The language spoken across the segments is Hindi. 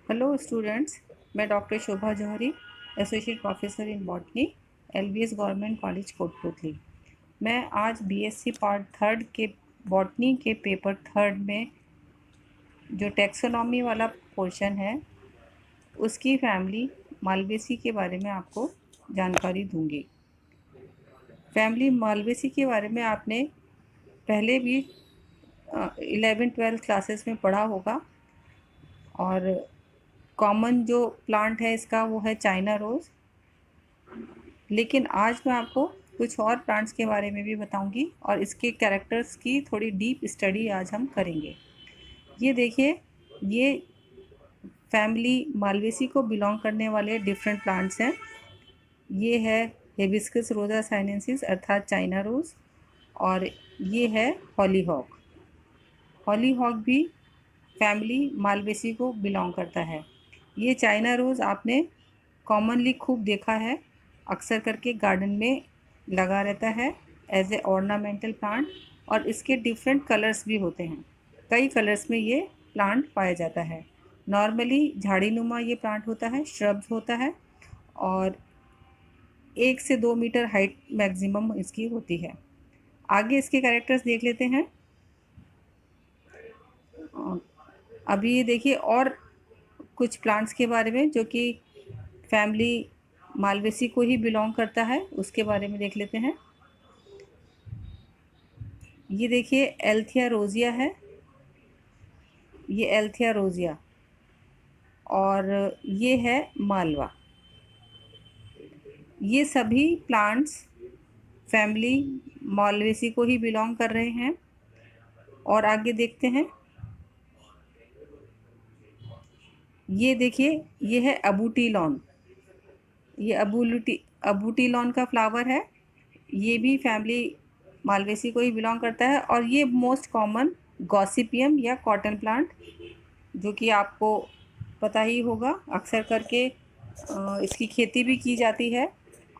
हेलो स्टूडेंट्स, मैं doctor Shobha Johri, associate professor in botany, LBS government college Kotputli. मैं आज बीएससी पार्ट थर्ड के बॉटनी के पेपर थर्ड में जो टेक्सोनॉमी वाला पोर्शन है उसकी फैमिली मालवेसी के बारे में आपको जानकारी दूंगी। फैमिली मालवेसी के बारे में आपने पहले भी 11-12 क्लासेस में पढ़ा होगा। और कॉमन जो प्लांट है इसका वो है चाइना रोज़। लेकिन आज मैं आपको कुछ और प्लांट्स के बारे में भी बताऊंगी और इसके कैरेक्टर्स की थोड़ी डीप स्टडी आज हम करेंगे। ये देखिए, ये फैमिली मालवेसी को बिलोंग करने वाले डिफरेंट प्लांट्स हैं। ये है हिबिस्कस रोजा साइनेंसिस अर्थात चाइना रोज़, और ये है हॉलीहॉक। हॉलीहॉक भी फैमिली मालवेसी को बिलोंग करता है। ये चाइना रोज़ आपने कॉमनली खूब देखा है, अक्सर करके गार्डन में लगा रहता है एज ए ऑर्नामेंटल प्लांट, और इसके डिफरेंट कलर्स भी होते हैं। कई कलर्स में ये प्लांट पाया जाता है। नॉर्मली झाड़ी नुमा ये प्लांट होता है, श्रब्स होता है, और 1 से 2 मीटर हाइट मैक्सिमम इसकी होती है। आगे इसके कैरेक्टर्स देख लेते हैं। अभी ये देखिए और कुछ प्लांट्स के बारे में जो कि फैमिली मालवेसी को ही बिलोंग करता है, उसके बारे में देख लेते हैं। ये देखिए एल्थिया रोजिया है, ये एल्थिया रोजिया, और ये है मालवा। ये सभी प्लांट्स फैमिली मालवेसी को ही बिलोंग कर रहे हैं। और आगे देखते हैं। ये देखिए, ये है अबूटी लॉन। ये अबूटी लॉन का फ्लावर है। ये भी फैमिली मालवेसी को ही बिलोंग करता है। और ये मोस्ट कॉमन गॉसिपियम या कॉटन प्लांट, जो कि आपको पता ही होगा, अक्सर करके इसकी खेती भी की जाती है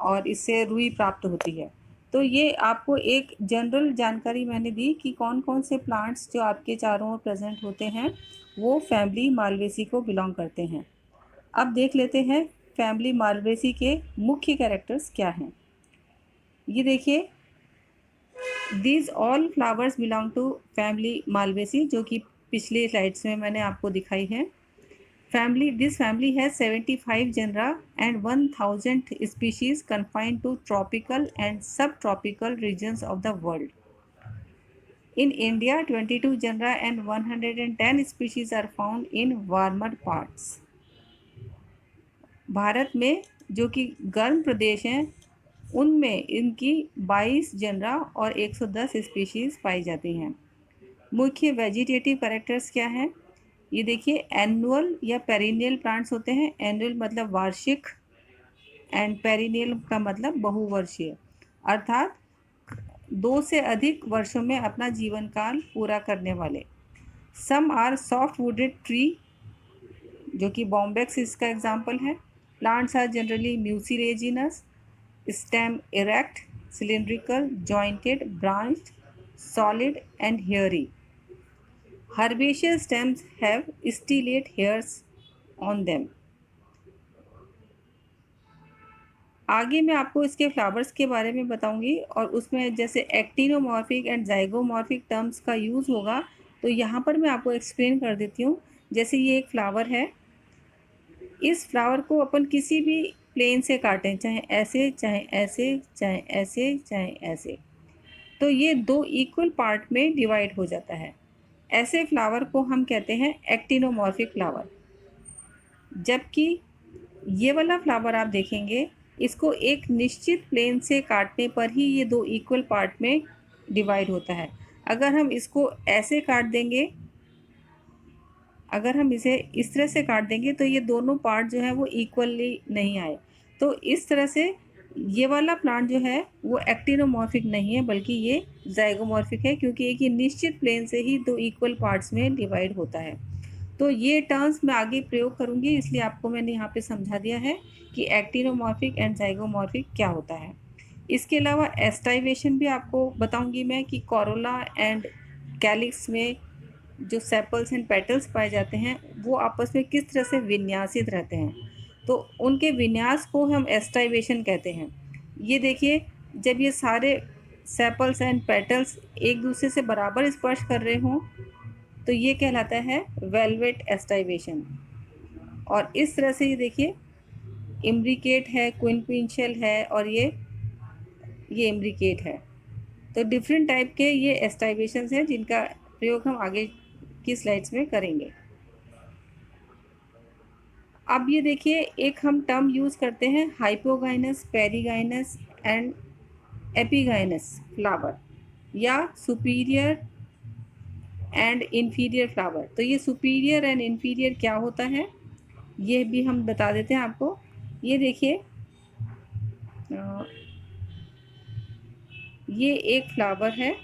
और इससे रुई प्राप्त होती है। तो ये आपको एक जनरल जानकारी मैंने दी कि कौन कौन से प्लांट्स जो आपके चारों ओर प्रेजेंट होते हैं वो फैमिली मालवेसी को बिलोंग करते हैं। अब देख लेते हैं फैमिली मालवेसी के मुख्य कैरेक्टर्स क्या हैं। ये देखिए, these all flowers belong to family Malvaceae, जो कि पिछली स्लाइड्स में मैंने आपको दिखाई है। This family has 75 genera and 1000 species confined to tropical and subtropical regions of the world. In India, 22 genera and 110 species are found in warmer parts. Bharat में जो कि गर्म प्रदेश हैं उनमें इनकी 22 जनरा और 110 स्पीशीज़ पाई जाती हैं। मुख्य वेजिटेटिव कैरेक्टर्स क्या हैं? ये देखिए, एनुअल या पेरिनियल प्लांट्स होते हैं। एनुअल मतलब वार्षिक, एंड पेरिनियल का मतलब बहुवर्षीय, अर्थात 2 से अधिक वर्षों में अपना जीवन काल पूरा करने वाले। Some are soft wooded tree, जो कि बॉम्बेक्स इसका एग्जाम्पल है। Plants are generally mucilaginous, stem erect, cylindrical, jointed, branched, solid and hairy. Herbaceous stems have stellate hairs on them. आगे मैं आपको इसके फ्लावर्स के बारे में बताऊंगी, और उसमें जैसे एक्टिनोमॉर्फिक एंड जाइगोमॉर्फिक टर्म्स का यूज़ होगा, तो यहाँ पर मैं आपको एक्सप्लेन कर देती हूँ। जैसे ये एक फ्लावर है, इस फ्लावर को अपन किसी भी प्लेन से काटें, चाहे ऐसे चाहे ऐसे चाहे ऐसे चाहे ऐसे, तो ये 2 इक्वल पार्ट में डिवाइड हो जाता है। ऐसे फ्लावर को हम कहते हैं एक्टिनोमॉर्फिक फ्लावर। जबकि ये वाला फ्लावर आप देखेंगे, इसको एक निश्चित प्लेन से काटने पर ही ये 2 इक्वल पार्ट में डिवाइड होता है। अगर हम इसको ऐसे काट देंगे, अगर हम इसे इस तरह से काट देंगे, तो ये दोनों पार्ट जो है वो इक्वली नहीं आए। तो इस तरह से ये वाला प्लांट जो है वो एक्टिनोमॉर्फिक नहीं है, बल्कि ये जाइगोमॉर्फिक है, क्योंकि एक ही निश्चित प्लेन से ही 2 इक्वल पार्ट्स में डिवाइड होता है। तो ये टर्म्स मैं आगे प्रयोग करूँगी, इसलिए आपको मैंने यहाँ पे समझा दिया है कि एक्टिनोमॉर्फिक एंड जाइगोमॉर्फिक क्या होता है। इसके अलावा एस्टाइवेशन भी आपको बताऊँगी मैं कि कोरोला एंड कैलिक्स में जो सेपल्स एंड पेटल्स पाए जाते हैं वो आपस में किस तरह से विन्यासित रहते हैं, तो उनके विन्यास को हम एस्टाइवेशन कहते हैं। ये देखिए, जब ये सारे सेपल्स एंड पेटल्स एक दूसरे से बराबर स्पर्श कर रहे हों तो ये कहलाता है वेलवेट एस्टाइवेशन। और इस तरह से ये देखिए, इम्ब्रिकेट है, क्विनक्विंशियल है, और ये इम्ब्रिकेट है। तो डिफरेंट टाइप के ये एस्टाइवेशंस हैं जिनका प्रयोग हम आगे की स्लाइड्स में करेंगे। अब ये देखिए, एक हम टर्म यूज़ करते हैं hypogynous, perigynous and epigynous flower, या सुपीरियर एंड इन्फीरियर फ्लावर। तो ये सुपीरियर एंड इन्फीरियर क्या होता है ये भी हम बता देते हैं आपको। ये देखिए, ये एक फ्लावर है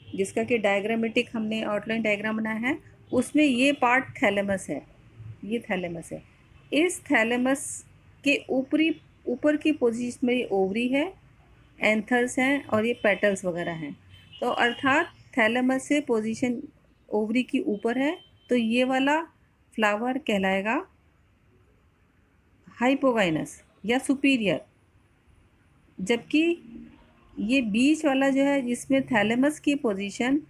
जिसका कि डायग्रामेटिक हमने आउटलाइन डायग्राम बनाया है, उसमें ये पार्ट थैलेमस है, ये थैलेमस है। इस थैलेमस के ऊपर की पोजीशन में ये ओवरी है, एंथर्स हैं और ये पेटल्स वगैरह हैं। तो अर्थात थैलेमस से पोजीशन ओवरी की ऊपर है, तो ये वाला फ्लावर कहलाएगा हाइपोगाइनस या सुपीरियर। जबकि ये बीच वाला जो है जिसमें थैलेमस की पोजीशन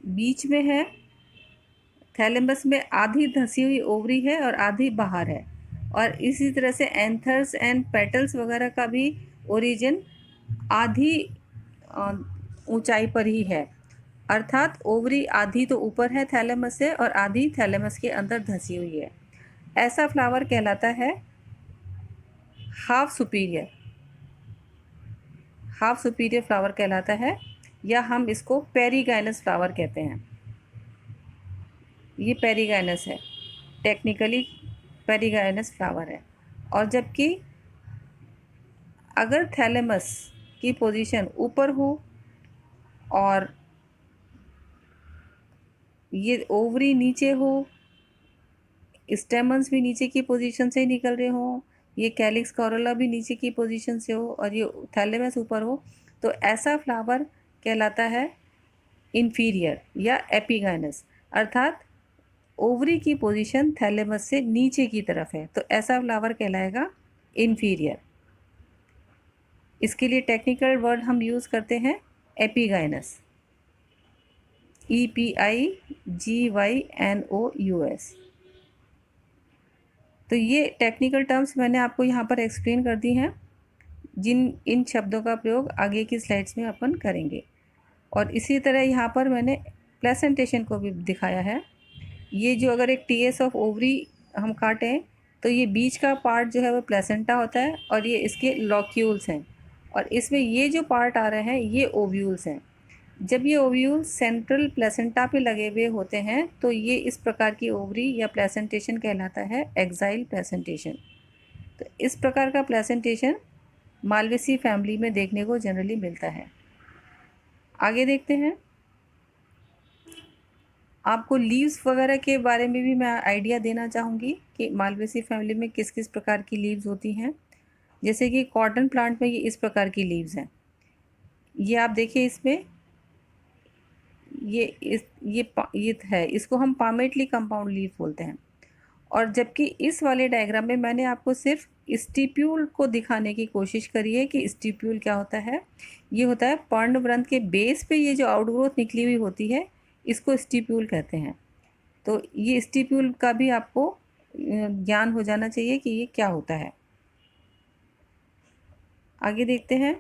बीच में है, थैलेमस में आधी धंसी हुई ओवरी है और आधी बाहर है। और इसी तरह से एंथर्स एंड पेटल्स वगैरह का भी ओरिजिन आधी ऊंचाई पर ही है। अर्थात ओवरी आधी तो ऊपर है थैलेमस से और आधी थैलेमस के अंदर धंसी हुई है। ऐसा फ्लावर कहलाता है half superior, half superior flower कहलाता है, या हम इसको पेरीगाइनस फ्लावर कहते हैं। ये पेरीगाइनस है, टेक्निकली पेरीगाइनस फ्लावर है। और जबकि अगर थैलेमस की पोजीशन ऊपर हो और ये ओवरी नीचे हो, स्टेमन्स भी नीचे की पोजीशन से निकल रहे हो, ये कैलिक्स कॉरोला भी नीचे की पोजीशन से हो और ये थैलेमस ऊपर हो, तो ऐसा फ्लावर कहलाता है इन्फीरियर या एपिगाइनस। अर्थात ओवरी की पोजीशन थैलेमस से नीचे की तरफ है, तो ऐसा फ्लावर कहलाएगा इन्फीरियर। इसके लिए टेक्निकल वर्ड हम यूज़ करते हैं एपिगाइनस, EPIGYNOUS। तो ये टेक्निकल टर्म्स मैंने आपको यहाँ पर एक्सप्लेन कर दी हैं, इन शब्दों का प्रयोग आगे की स्लाइड्स में अपन करेंगे। और इसी तरह यहाँ पर मैंने प्लेसेंटेशन को भी दिखाया है। ये जो अगर एक TS ऑफ ओवरी हम काटें तो ये बीच का पार्ट जो है वो प्लेसेंटा होता है और ये इसके लॉक्यूल्स हैं, और इसमें ये जो पार्ट आ रहे हैं ये ओव्यूल्स हैं। जब ये ओव्यूल्स सेंट्रल प्लेसेंटा पे लगे हुए होते हैं तो ये इस प्रकार की ओवरी या प्लेसेंटेशन कहलाता है एक्साइल प्लेसेंटेशन। तो इस प्रकार का प्लेसेंटेशन मालवेसी फैमिली में देखने को जनरली मिलता है। आगे देखते हैं। आपको लीव्स वगैरह के बारे में भी मैं आइडिया देना चाहूँगी कि मालवेसी फैमिली में किस किस प्रकार की लीव्स होती हैं। जैसे कि कॉटन प्लांट में ये इस प्रकार की लीव्स हैं। ये आप देखिए, इसमें ये है, इसको हम पामेटली कंपाउंड लीव बोलते हैं। और जबकि इस वाले डायग्राम में मैंने आपको सिर्फ स्टिप्यूल को दिखाने की कोशिश करी है कि स्टिप्यूल क्या होता है। ये होता है पर्णवृंत के बेस पे ये जो आउटग्रोथ निकली हुई होती है, इसको स्टिप्यूल कहते हैं। तो ये स्टिप्यूल का भी आपको ज्ञान हो जाना चाहिए कि ये क्या होता है। आगे देखते हैं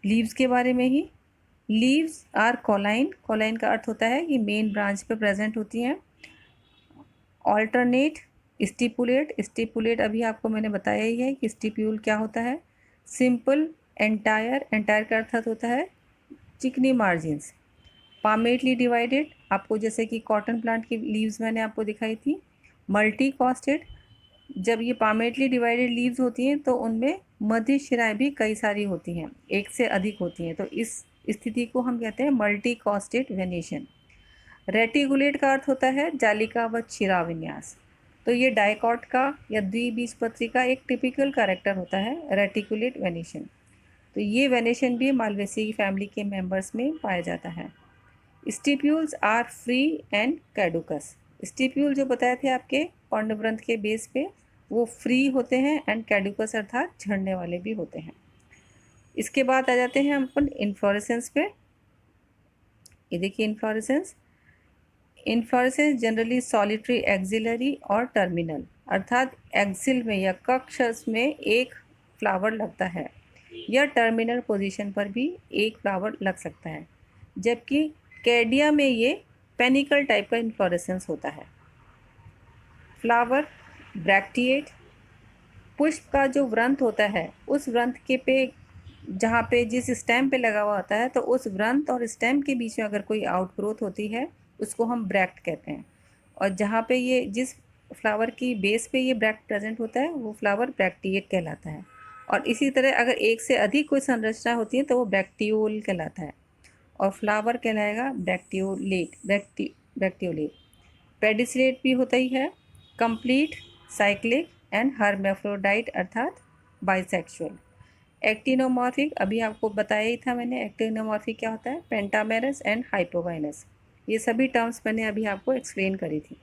लीव्स के बारे में ही। लीव्स आर कॉलाइन, कॉलाइन का अर्थ होता है कि मेन ब्रांच पे प्रेजेंट होती हैं। ऑल्टरनेट, स्टिपुलेट, स्टिपुलेट अभी आपको मैंने बताया ही है कि स्टिप्यूल क्या होता है। सिंपल, एंटायर, एंटायर का अर्थ होता है चिकनी मार्जिन्स। पामेटली डिवाइडेड, आपको जैसे कि कॉटन प्लांट की लीव्स मैंने आपको दिखाई थी। मल्टी कॉस्टेड, जब ये पामेटली डिवाइडेड लीव्स होती हैं तो उनमें मध्य शिराएं भी कई सारी होती हैं, एक से अधिक होती हैं, तो इस स्थिति को हम कहते हैं मल्टी कॉस्टेड वेनेशन। रेटिकुलेट का अर्थ होता है जालिका व शिरा विन्यास। तो ये डाइकॉट का या द्विबीजपत्री का एक टिपिकल कैरेक्टर होता है रेटिकुलेट वेनेशन। तो ये वेनेशन भी मालवेसी फैमिली के मेंबर्स में पाया जाता है। Stipules are free and caducous. Stipule जो बताए थे आपके पर्णव्रंथ के बेस पे, वो फ्री होते हैं एंड कैडुकस अर्थात झड़ने वाले भी होते हैं। इसके बाद आ जाते हैं हम अपन इन्फ्लोरेसेंस पे। ये देखिए inflorescence. Inflorescence generally solitary axillary और टर्मिनल, अर्थात एक्सिल में या कक्षस में एक फ्लावर लगता है या टर्मिनल पोजीशन पर भी एक फ्लावर लग सकता है, जबकि कैडिया में ये पेनिकल टाइप का इन्फ्लोरेसेंस होता है। फ्लावर ब्रैक्टिएट, पुष्प का जो व्रंत होता है उस व्रंत के पे जहाँ पे जिस स्टेम पे लगा हुआ होता है, तो उस व्रंत और स्टेम के बीच में अगर कोई आउटग्रोथ होती है उसको हम ब्रैक्ट कहते हैं। और जहाँ पे ये जिस फ्लावर की बेस पे ये ब्रैक्ट प्रेजेंट होता है वो फ्लावर ब्रैक्टिएट कहलाता है। और इसी तरह अगर एक से अधिक कोई संरचना होती है तो वो ब्रैक्टियोल कहलाता है, और फ्लावर कहलाएगा ब्रैक्टियोलेट। पेडिसलेट भी होता ही है। कंप्लीट, साइक्लिक एंड हर्मेफ्रोडाइट अर्थात बाइसेक्सुअल। एक्टिनोमॉर्फिक अभी आपको बताया ही था मैंने, एक्टिनोमॉर्फिक क्या होता है, पेंटामेरस एंड हाइपोगाइनस। ये सभी टर्म्स मैंने अभी आपको एक्सप्लेन करी थी।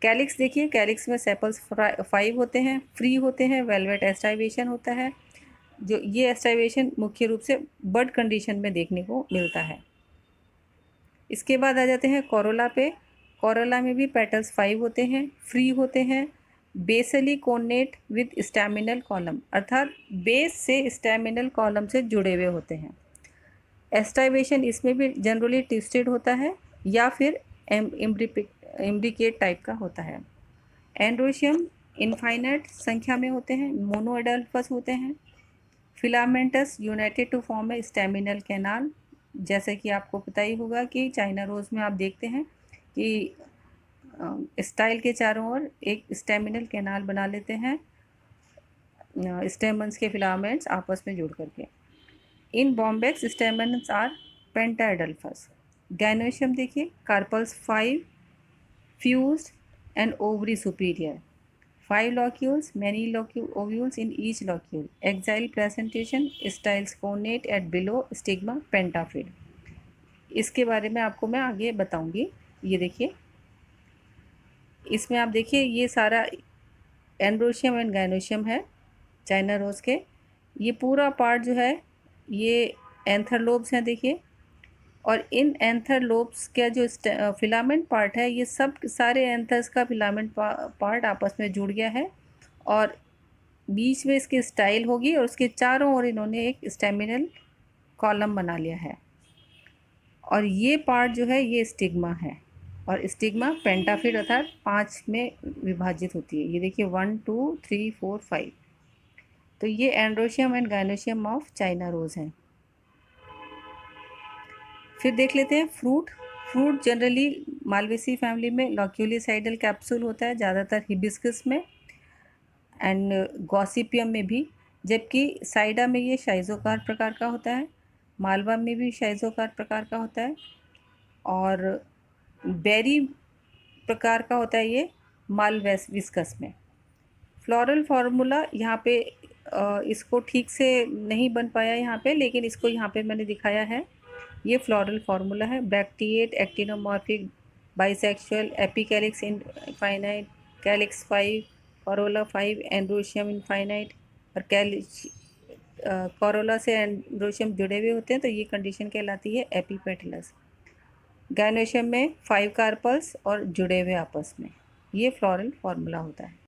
कैलिक्स देखिए, कैलिक्स में सेपल्स 5 होते हैं, फ्री होते हैं, वेलवेट एस्टाइवेशन होता है। जो ये एस्टाइवेशन मुख्य रूप से बड कंडीशन में देखने को मिलता है। इसके बाद आ जाते हैं कोरोला पे। कोरोला में भी पेटल्स 5 होते हैं, फ्री होते हैं, बेसली कोनेट विद स्टैमिनल कॉलम, अर्थात बेस से स्टैमिनल कॉलम से जुड़े हुए होते हैं। एस्टाइवेशन इसमें भी जनरली ट्विस्टेड होता है या फिर इम्ब्रिकेट टाइप का होता है। एंड्रोशियम इनफाइनाइट संख्या में होते हैं, मोनोएडल्फस होते हैं। Filaments united to form a staminal canal, जैसे कि आपको पता ही होगा कि चाइना रोज़ में आप देखते हैं कि स्टाइल के चारों ओर एक स्टैमिनल कैनाल बना लेते हैं, स्टेमन्स के फिलामेंट्स आपस में जुड़ करके। In Bombax stamens are pentadelphous. Gynoecium देखिए, carpels 5, fused and ovary superior, 5 locules, many ovules in each locule, axile presentation, styles connate at below, stigma pentaphyid। इसके बारे में आपको मैं आगे बताऊंगी। ये देखिए, इसमें आप देखिए ये सारा एंड्रोशियम एंड गाइनोशियम है चाइना रोज़ के। ये पूरा पार्ट जो है ये एंथर लोब्स हैं देखिए, और इन एंथर लोब्स का जो फिलामेंट पार्ट है, ये सब सारे एंथर्स का फिलामेंट पार्ट आपस में जुड़ गया है और बीच में इसकी स्टाइल होगी और उसके चारों ओर इन्होंने एक स्टेमिनल कॉलम बना लिया है। और ये पार्ट जो है ये स्टिग्मा है, और स्टिग्मा पेंटाफिड अर्थात 5 में विभाजित होती है। ये देखिए 1 2 3 4 5। तो ये androecium and gynoecium of China rose हैं। फिर देख लेते हैं fruit. Fruit generally Malvaceae family में लॉक्यूलिसाइडल कैप्सूल होता है, ज़्यादातर हिबिस्कस में एंड गॉसिपियम में भी, जबकि साइडा में ये शाइजोकार प्रकार का होता है, मालवा में भी शाइजोकार प्रकार का होता है, और बेरी प्रकार का होता है ये मालविस्कस में। फ्लोरल फार्मूला यहाँ पे इसको ठीक से नहीं बन पाया यहाँ पे, लेकिन इसको यहाँ पे मैंने दिखाया है। ये फ्लोरल फार्मूला है, bracteate, actinomorphic, bisexual, epicalyx infinite, calyx 5, Corolla 5, androecium infinite, और कोरोला से एंड्रोशियम जुड़े हुए होते हैं, तो ये कंडीशन कहलाती है एपीपेटलस। गाइनोशियम में 5 कार्पल्स और जुड़े हुए आपस में, ये फ्लोरल फार्मूला होता है।